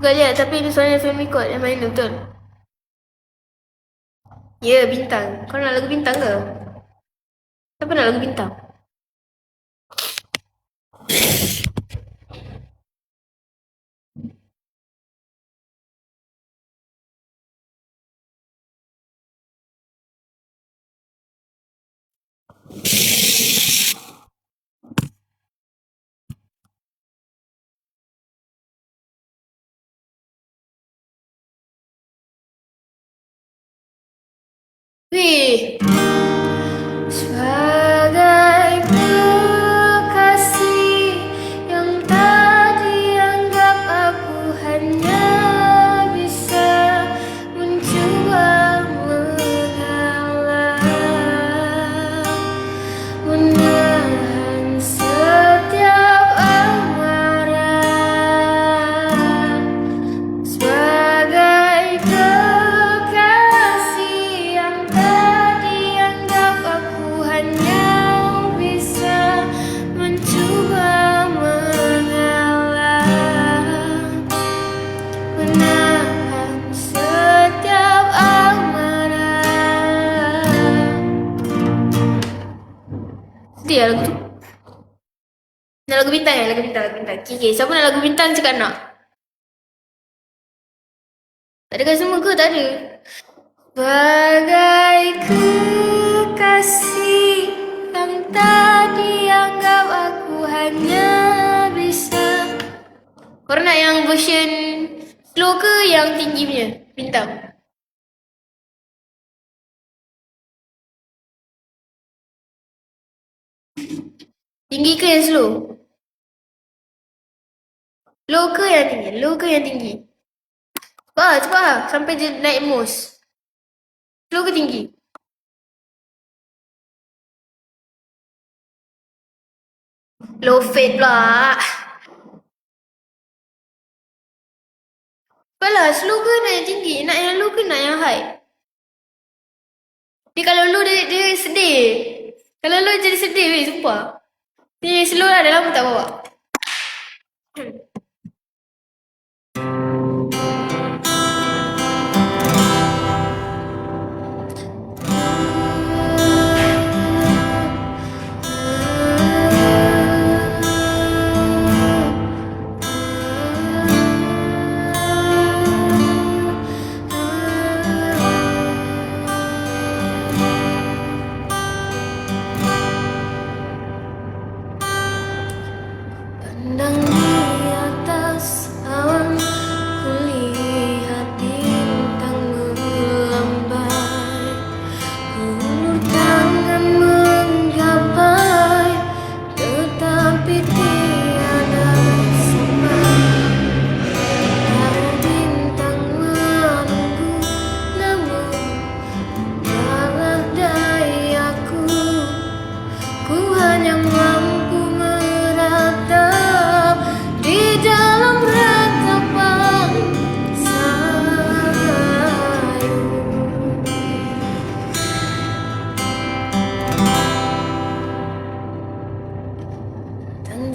Kau lihat tapi ini suara film record yang main tu betul. Ya, bintang. Kau nak lagu bintang ke? Siapa nak lagu bintang? Wih. Sebagai kekasih yang tak dianggap, aku hanya bisa mencoba mengalah, menahan setiap amarah. Sebagai kekasih yang tak dianggap, aku hanya bisa mencoba mengalah, menahan setiap amarah. Sedih lah lagu tu. Nak lagu bintang ya? Lagu bintang. Okay. Siapa nak lagu bintang cakap nak? Tak ada kan semua ke? Tak ada. Sebagai kekasih yang tak dianggap, aku hanya bisa. Korang nak yang version slow ke yang tinggi punya? Bintang. Tinggi ke yang slow? Low ke yang tinggi? Low ke yang tinggi? Cepat. Sampai je naik most. Slow ke tinggi? Low fade pula. Apalah, slow ke nak yang tinggi? Nak yang low ke nak yang high? Dia kalau low dia sedih. Kalau low jadi sedih weh, sumpah. Ni slow lah, dah lama tak bawa. Pandang di atas awan, kulihat bintang melambai. Ulur tangan menggapai, tetapi tiada sempat. Para bintang menunggu, namun kalah dayaku. Ku hanya mampu meratap di dalam ratapan sayu. Dan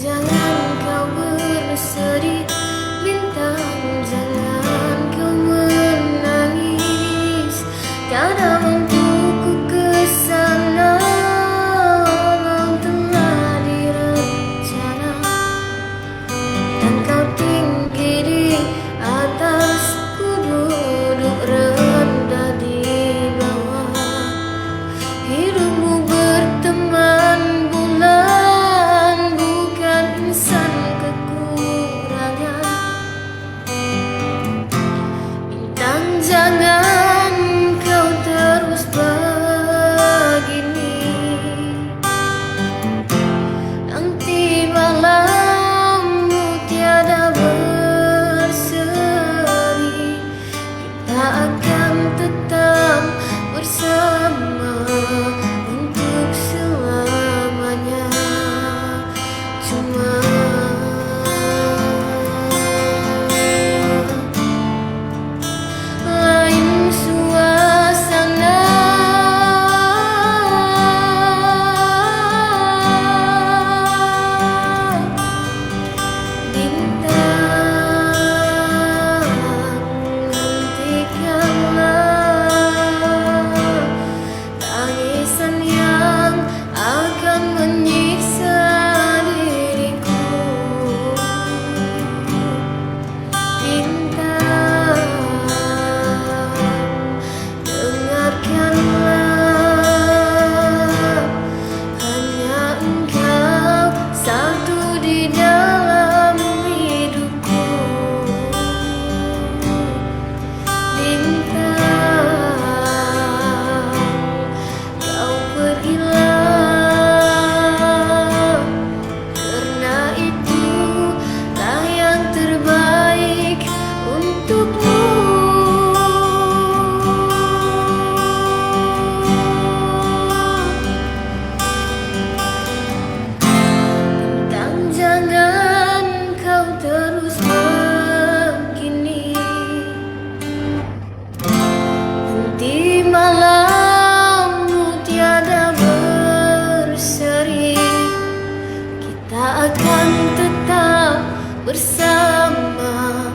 akan tetap bersama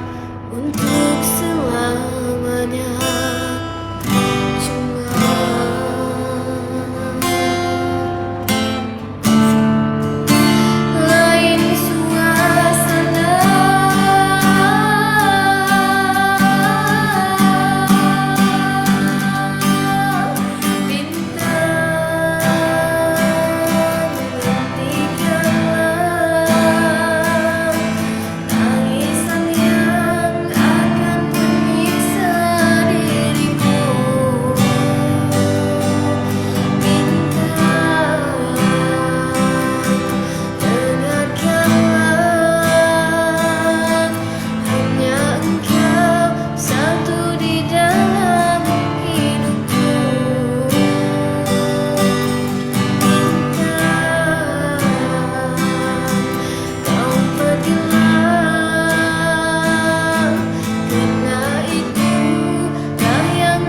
untuk selamanya. Cuma lain suasana, tangisan yang akan menyiksa diriku. Dengarkanlah, hanya engkau satu di dalam hidupku. Kau pergilah, karena itulah yang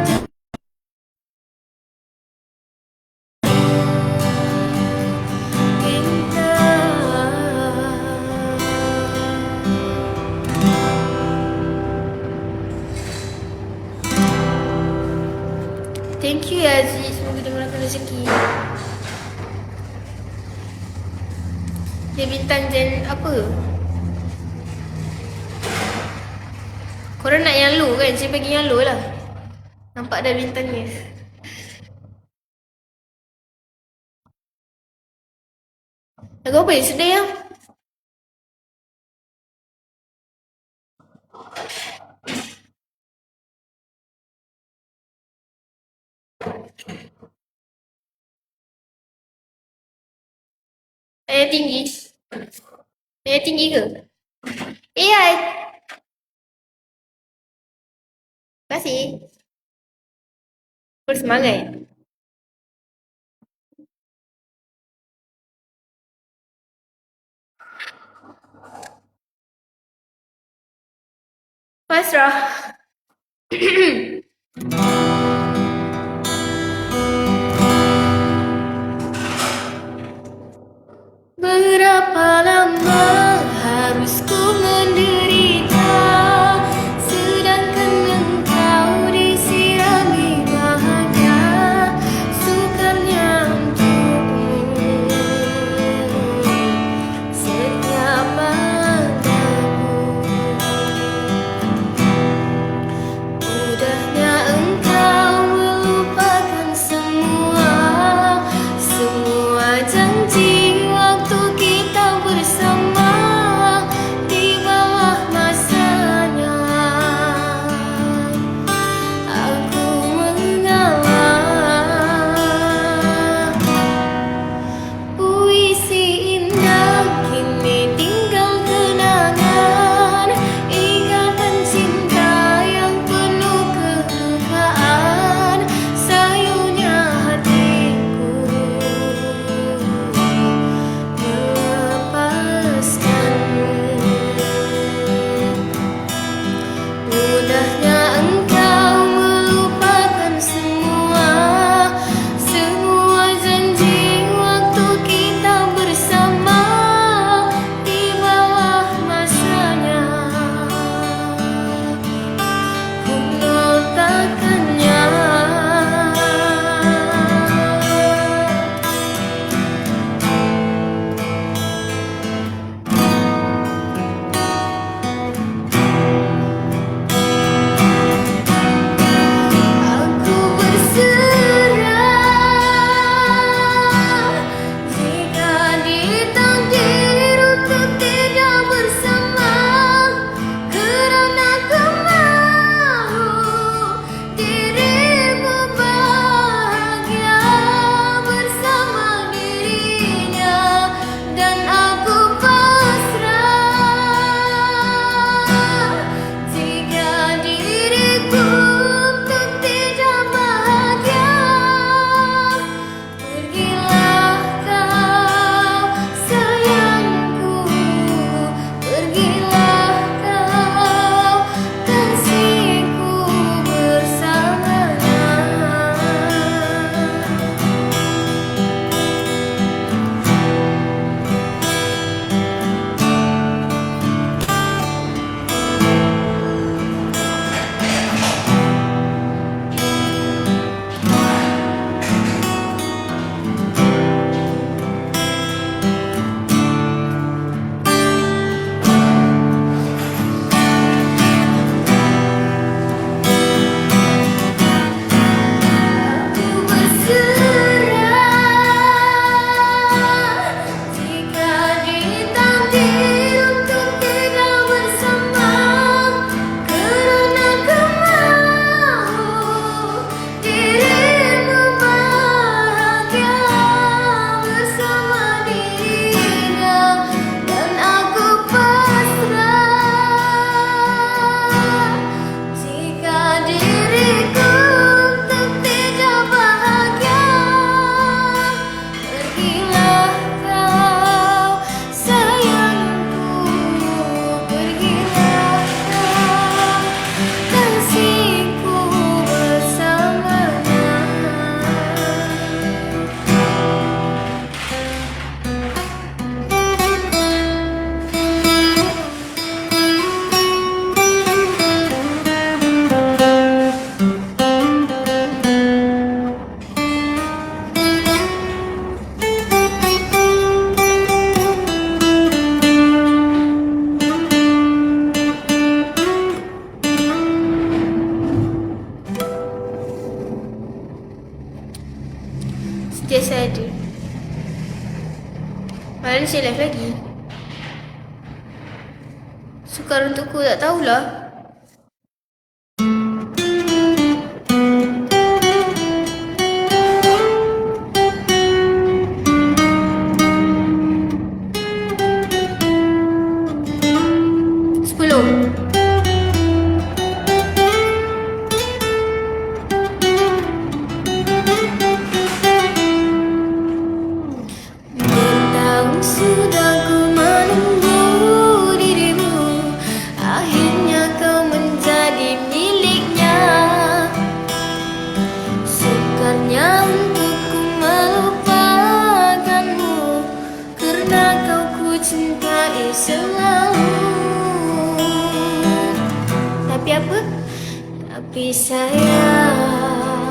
Thank you ya Aziz, semoga dimurahkan rezeki. Dia bintang gen apa? Korang nak yang low kan? Saya bagi yang low lah. Nampak dah bintangnya. Lagu apa yang sedih ya? Naya tinggi. Naya tinggi ke? AI. Terima kasih. Bersemangat. Pasrah. Berapa lama harus ku menderita, sedangkan engkau disirami bahagia, sukanya untukmu setia padamu. Mudahnya engkau melupakan semua janji waktu kita bersama di masih live lagi. Sukar untukku, tak tahulah. Tapi sayang,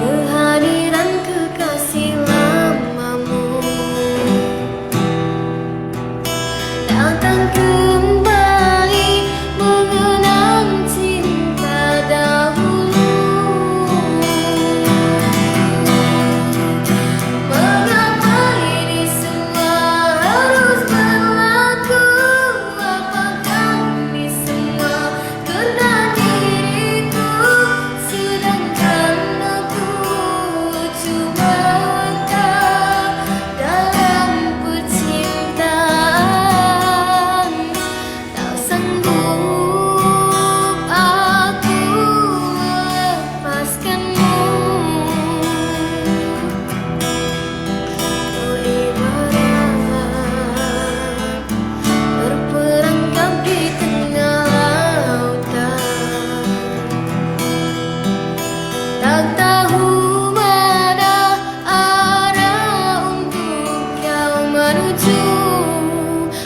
kehadiran kekasih lamamu datang kembali mengenang cinta dahulu. Mengapa ini semua harus berlaku? Apakah ini semua karena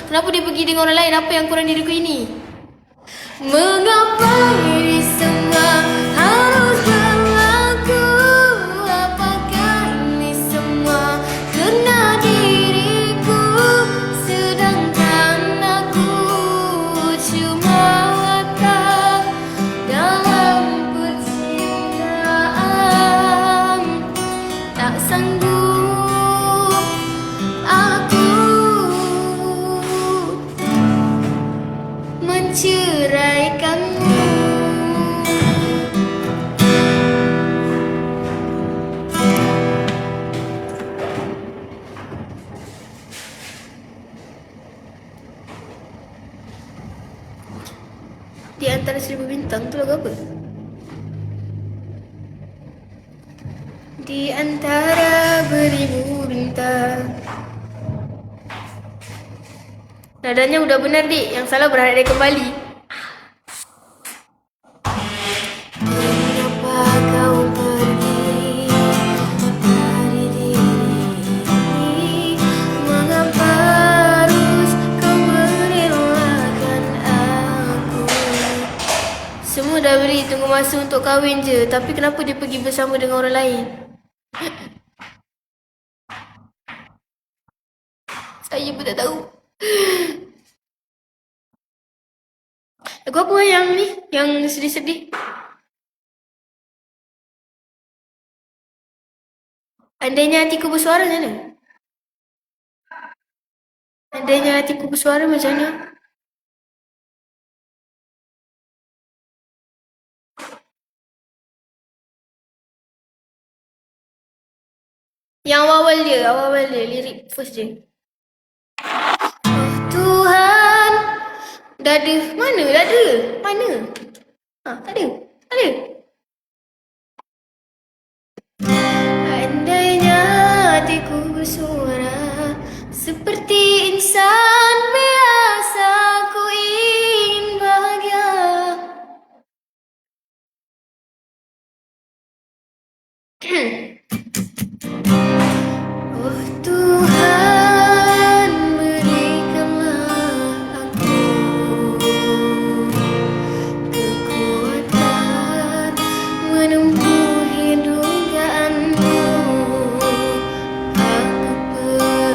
kenapa dia pergi dengan orang lain? Apa yang kurang diriku ini? Mengapa ini semua harus berlaku? Apakah ini semua karena diriku? Sedangkan aku cuma watak dalam percintaan. Tak sanggup aku menceraikanmu. Di antara 1000 bintang tu lagu apa? Di antara beribu bintang. Nadanya udah benar, Dik. Yang salah berharap dia kembali. Mengapa kau pergi dari diri? Mengapa harus kau merelakan aku? Semua dah beri, tunggu masa untuk kahwin je. Tapi kenapa dia pergi bersama dengan orang lain? Saya pun tak tahu. Lagu apa yang ni? Yang sedih-sedih? Andainya hatiku bersuara macam mana? Andainya hatiku bersuara macam mana? Yang awal-awal dia, lirik first dia. Oh Tuhan, dada, mana dada? Mana? Tak ada, tak ada. Andainya hatiku bersuara seperti insan biasa, ku ingin bahagia. Oh Tuhan, berikanlah aku kekuatan menempuhi dugaanmu. Aku percaya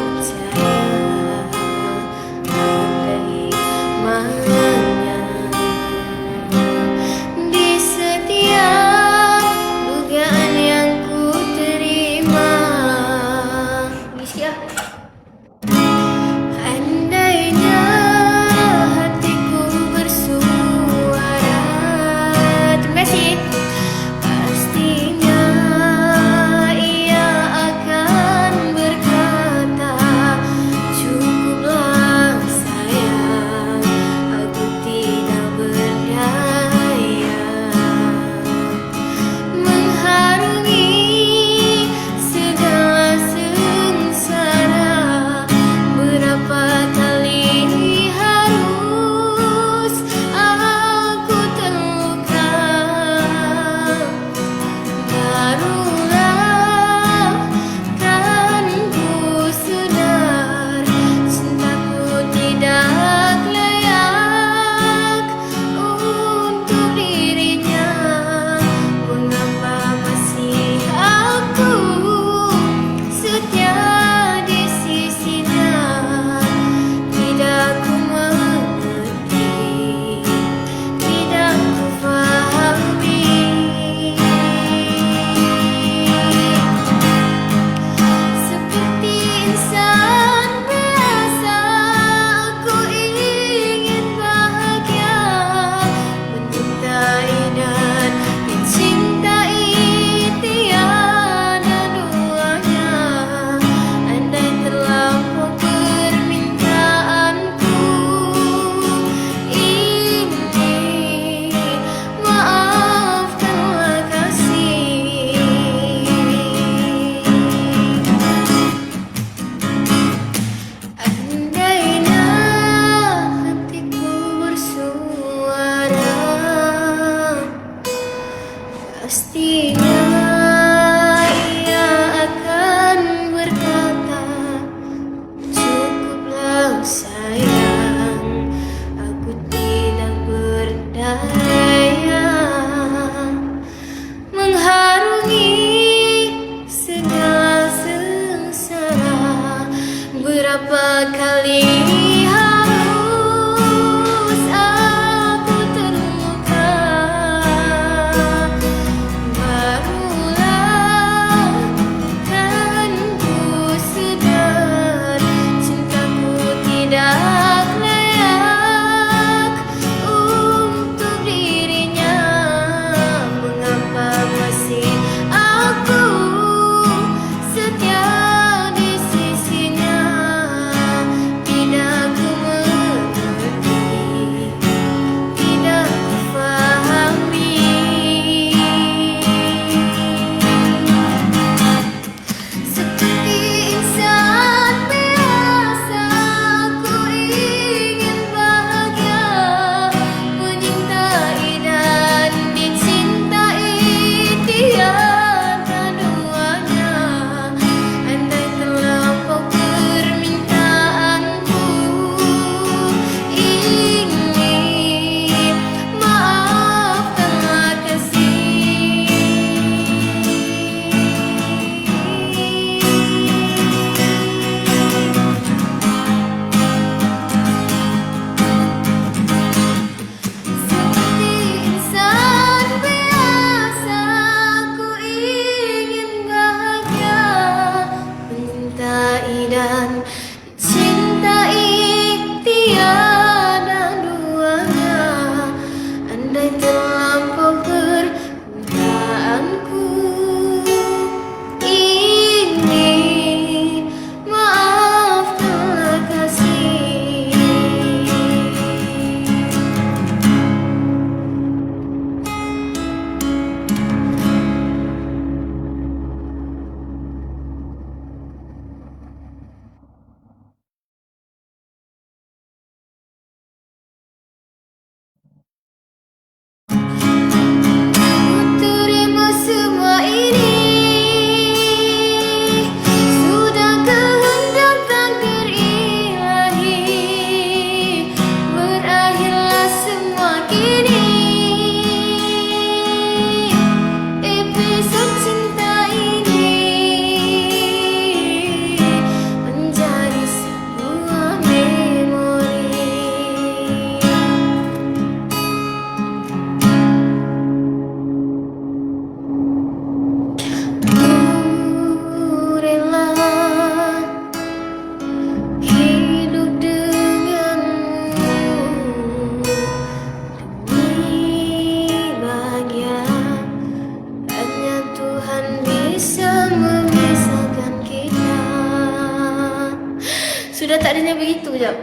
sekejap.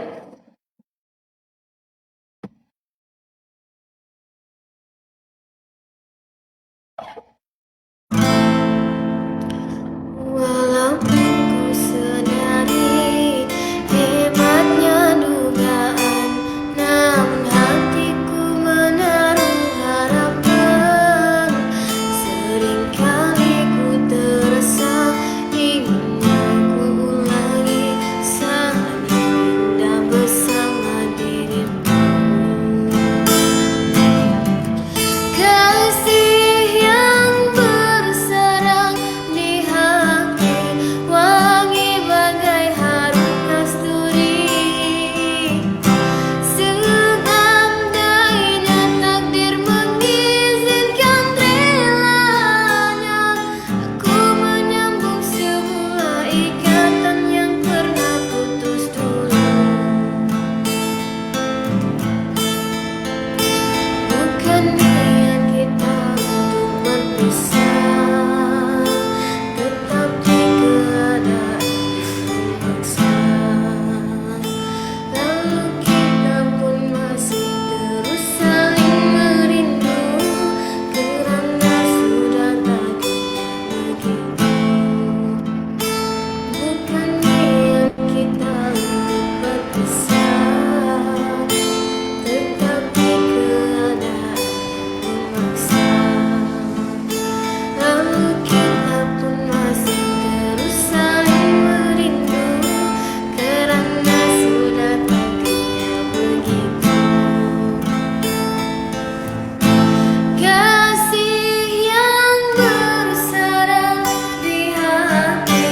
Walaupun ku sadari hebatnya dugaan, namun hatiku menaruh harapan. Seringkali ku terasa inginnya ku ulangi saat indah bersama dirimu. Kasih yang bersarang di hati, wangi bagai harum kasturi. Seandainya takdir mengizinkan relanya, aku menyambung semua ikatan yang pernah putus dulu. Bukan niat kita untuk berpisah, tetapi keadaan memaksa. Lalu kita pun masih terus saling merindu, kerana sudah takdirnya begitu. Bukan niat kita untuk berpisah, tetapi keadaan memaksa. Lalu kita pun masih terus saling merindu, kerana sudah takdirnya begitu. Kasih yang bersarang di hati,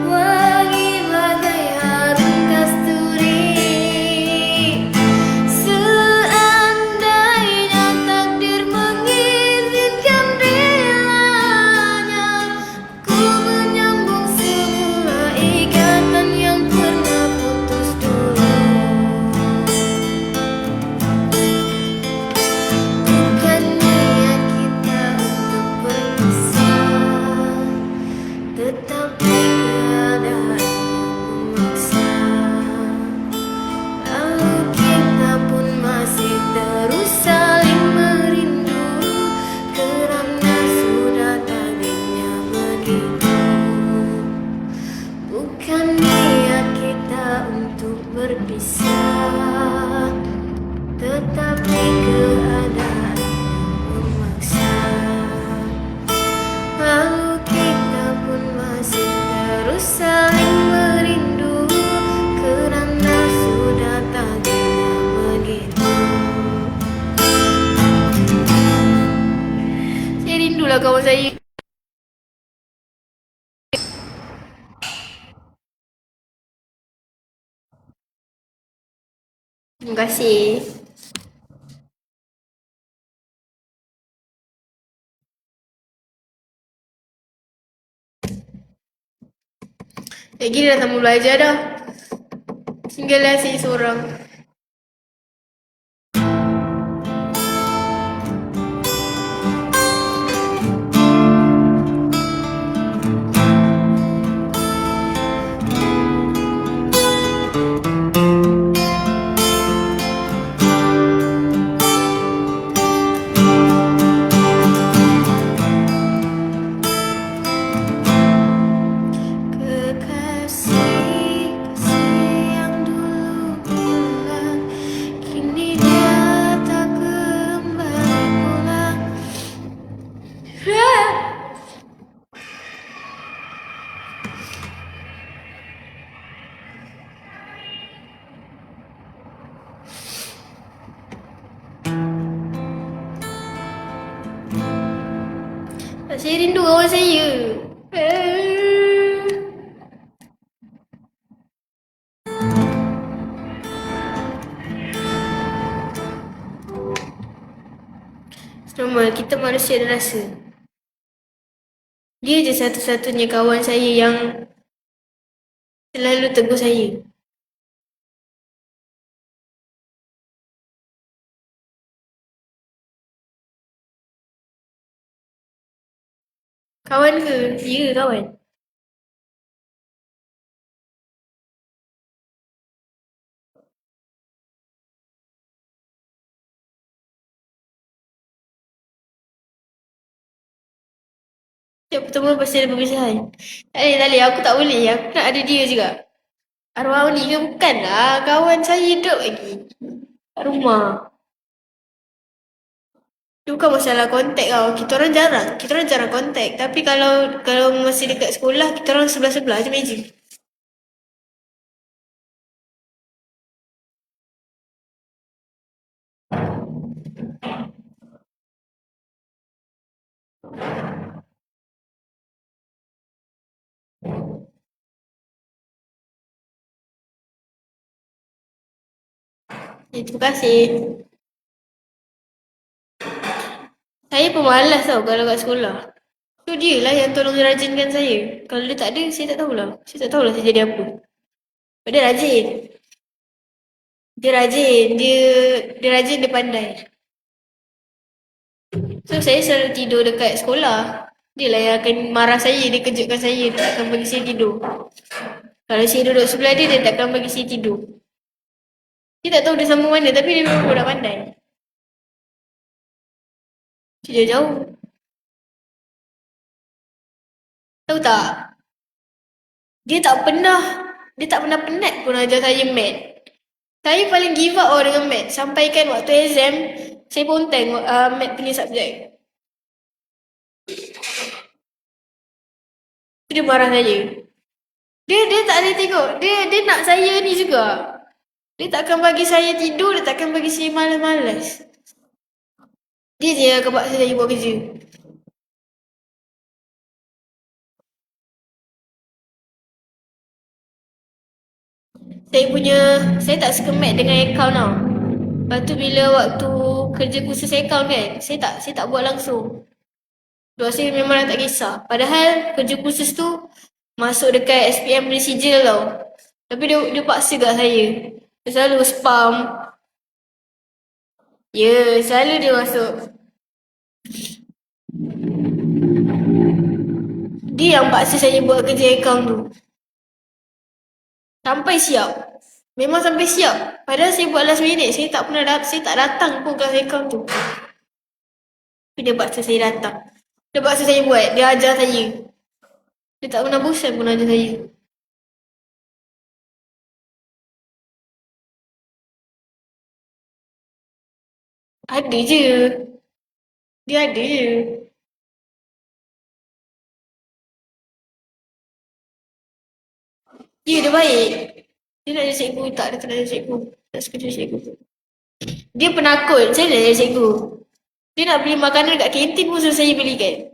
wangi bagai harum kasturi. Seandainya takdir mengizinkan relanya, ku menyambung semua ikatan yang pernah putus dulu. Bukan niat kita untuk berpisah, tetapi keadaan memaksa. Lalu kita pun masih terus saling merindu, kerana sudah takdirnya begitu. Bukan niat kita untuk berpisah, tetapi keadaan memaksa. Lalu kita pun masih terus saling merindu, kerana sudah takdirnya begitu. Saya rindulah kawan saya. Terima kasih. Gini dah tak mau belajar dah. Tinggallah saya seorang. Kekasih, kasih yang dulu hilang, kini dia tak kembali pulang. Saya rindu kawan saya. Normal, kita manusia ada rasa. Dia je satu-satunya kawan saya yang selalu tegur saya. Kawan ke? Ya, kawan. Yang pertama pasti ada perpisahan. Tak boleh, aku tak boleh. Aku nak ada dia juga. Arwah ni ke bukan lah. Kawan saya hidup lagi. Kat rumah. Itu bukan masalah kontak tau. Kita orang jarang. Kita orang jarang kontak. Tapi kalau masih dekat sekolah, kita orang sebelah-sebelah je meja. Terima kasih. Saya pemalas tau kalau kat sekolah. So dia lah yang tolong rajinkan saya. Kalau dia tak ada, saya tak tahulah. Saya tak tahulah saya jadi apa. But dia rajin. Dia rajin. Dia rajin, dia pandai. So saya selalu tidur dekat sekolah. Dia lah yang akan marah saya, dia kejutkan saya, dia tak akan bagi saya tidur. Kalau saya duduk sebelah dia, dia tak akan bagi saya tidur. Dia tak tahu dia sama mana, tapi dia memang budak pandai. Dia jauh. Tahu tak? Dia tak pernah penat pun ajar saya mat. Saya paling give up dengan mat. Sampaikan waktu exam, saya ponteng mat punya subjek. Dia marah saya. Dia tak boleh tengok. Dia nak saya ni juga. Dia takkan bagi saya tidur, dia takkan bagi saya malas-malas. Dia je yang akan paksa saya buat kerja. Saya tak suka mat dengan account tau. Lepas tu bila waktu kerja kursus account kan, saya tak buat langsung. Sebab saya memang tak kisah. Padahal kerja kursus tu masuk dekat SPM punya sijil tau. Tapi dia paksa kat saya. Dia selalu spam. Ya, selalu dia masuk. Dia yang paksa saya buat kerja account tu. Sampai siap. Memang sampai siap. Padahal saya buat last minute. Saya tak datang pun kelas account tu. Tapi dia paksa saya datang. Dia paksa saya buat. Dia ajar saya. Dia tak pernah bosan pun ajar saya. Ada je. Dia ada je. Dia baik. Dia nak jadi cikgu. Tak, dia tak nak jadi cikgu. Tak suka jadi cikgu. Dia penakut. Saya nak jadi cikgu. Dia nak beli makanan kat kantin pun suruh saya belikan.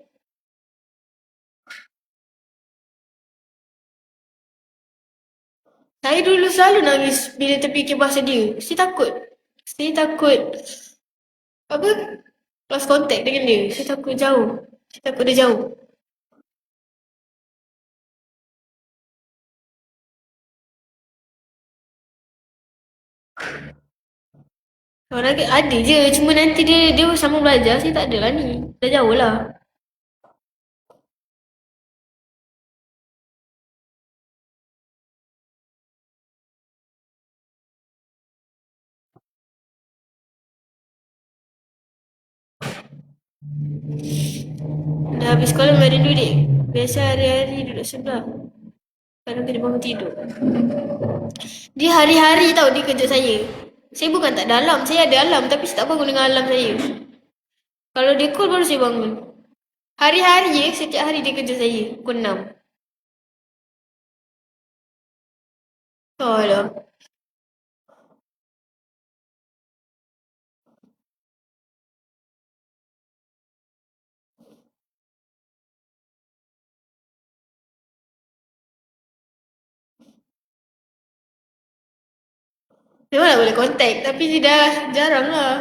Saya dulu selalu nangis bila terfikir bahasa dia. Saya takut. Saya takut apa? Lost contact dengan dia. Saya takut jauh. Saya takut dia jauh. Orang lagi ada je. Cuma nanti dia sama belajar. Saya tak ada lah ni. Dah jauh lah. Dah habis sekolah memang rindu dek. Biasa hari-hari duduk sebelah. Kadang kena bangun tidur. Dia hari-hari tau dia kejut saya. Saya bukan tak ada alam. Saya ada alam tapi saya tak bangun dengan alam saya. Kalau dia call baru saya bangun. Hari-hari setiap hari dia kejut saya. Pukul 6. Oh lah. Memang nak boleh contact tapi dia dah jarang lah.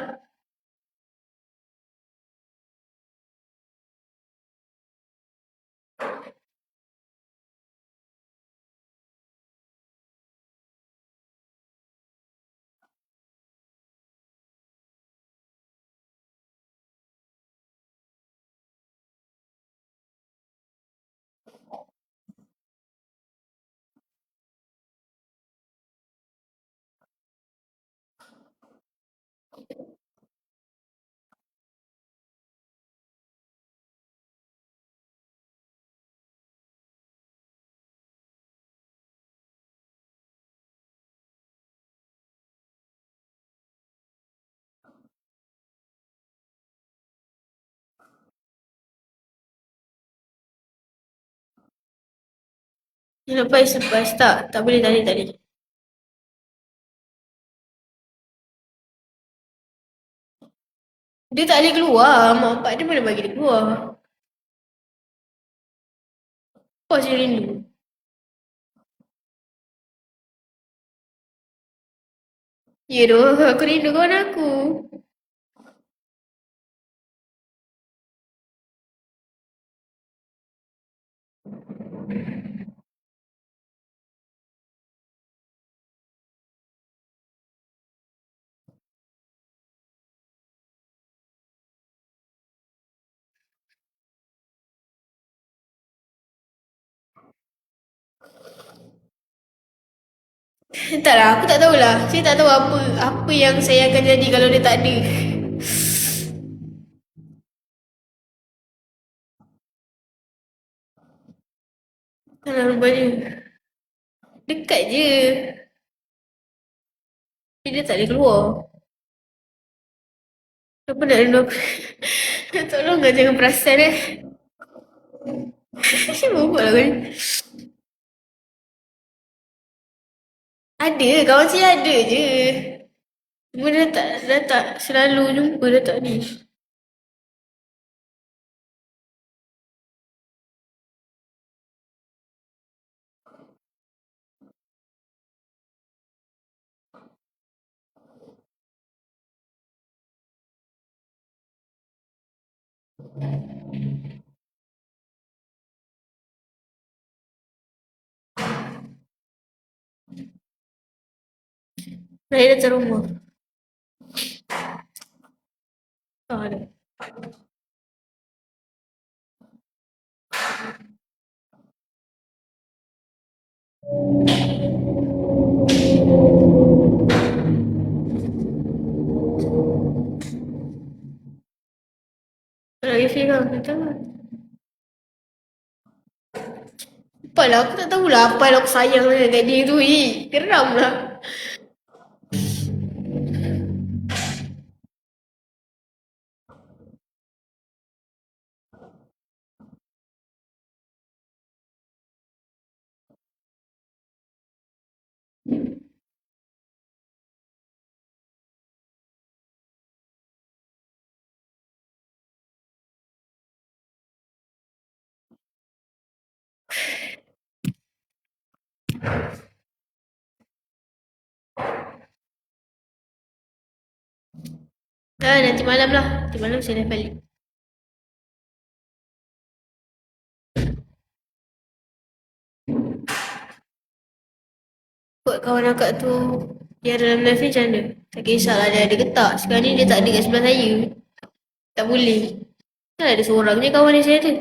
Lepas. Tak. Tak boleh, tak boleh. Dia tak boleh keluar. Mak bapak dia mana bagi dia keluar. Apa saya rindu? Ya doh, aku rindu kawan aku. Entahlah, aku tak tahulah. Saya tak tahu apa yang saya akan jadi kalau dia tak ada. Alah, rupanya. Dekat je. Tapi dia tak boleh keluar. Apa nak rindu aku? Tolong lah jangan perasan Siapa buat lah kau ni? Ada, kawan saya ada je. Cuma dah tak selalu jumpa dah tak ni. Saya datang rumah. Tak ada. Kalau isi kau, kata lah. Apalah, aku tak tahulah apa yang aku sayang dengan dia tu. Geram lah. Nanti malam lah. Nanti malam saya dah balik. Buat kawan akak tu, dia dalam live ni macam mana? Tak kisahlah dia ada ke tak. Sekarang ni dia tak ada kat sebelah saya. Tak boleh. Kan ada seorang je kawan yang saya ada.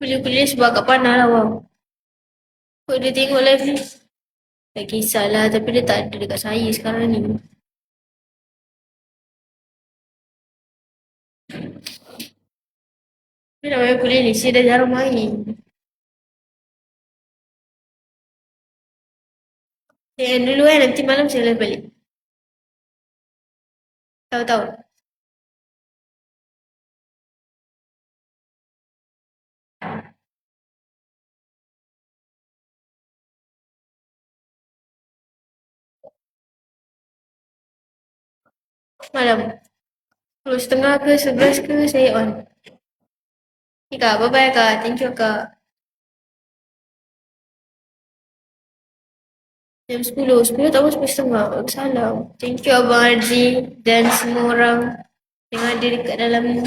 Boleh-boleh sebab akak panah lah wow. Kok dia tengok live ni? Tak kisahlah tapi dia tak ada dekat saya sekarang ni. Dia namanya boleh ni, saya dah jarang main. Yang dulu kan, nanti malam saya live balik. Tahu-tahu. Malam. 10:30 ke 11 ke saya on. Okay kak, bye-bye kak. Thank you kak. Jam 10. 10 tak pun 10:30. Salam. Thank you Abang Arzi dan semua orang yang ada dekat dalam ni.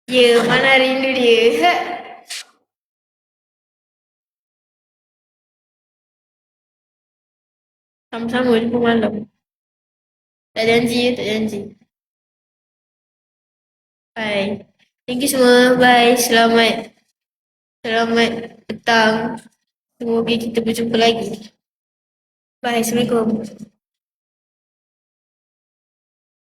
Ya, mana rindu dia. Sama-sama jumpa malam. Tak janji ya, tak janji. Bye. Thank you semua. Bye. Selamat. Selamat petang. Semoga kita berjumpa lagi. Bye. Assalamualaikum.